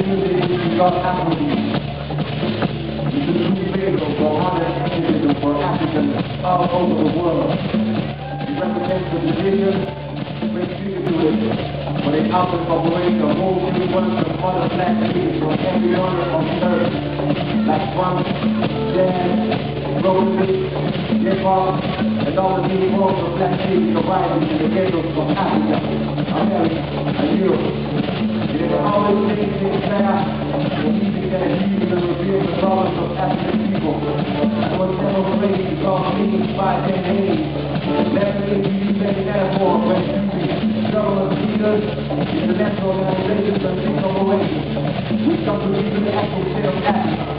music is called afro-beat. It's a new vehicle for modern activism for Africans all over the world. It represents the vision, bring tribute to it, for they often incorporate the whole new world of modern black music from every corner of the earth, like funk, jazz, rockers, hip-hop, and all the new forms of black music arising in the ghettos of Africa, America, and Europe. It is always taken in prayer, the music that is used to reveal the problems of African people. So it's demonstrated because meanings by their names. Never can be used as a metaphor when using government leaders, international organizations, and big corporations, which come to lead to the actual state of Africa.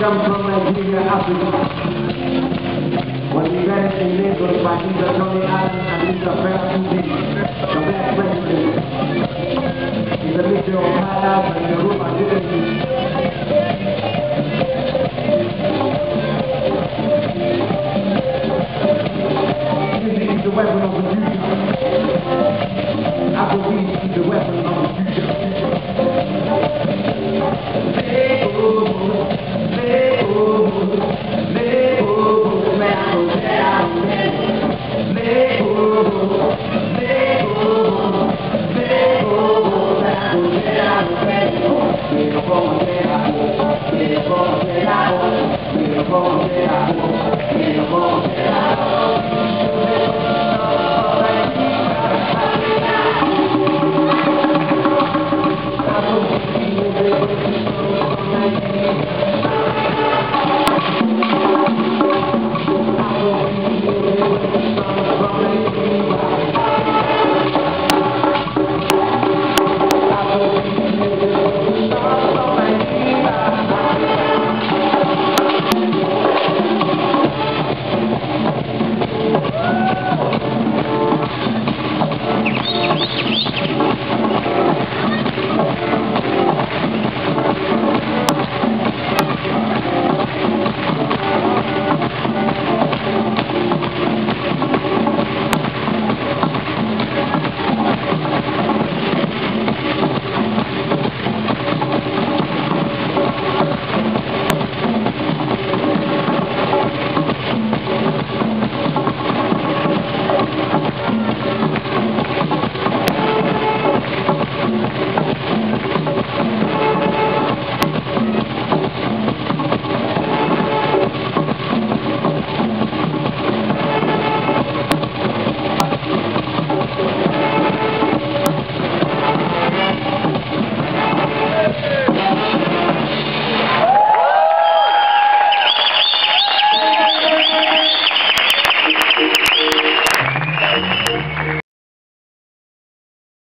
comes from Nigeria, Africa. Was invented in Lagos by Mr. Johnny Allen and Mr. Fela Kuti, the best president. He's a mixture of highlights and Yoruba divinity.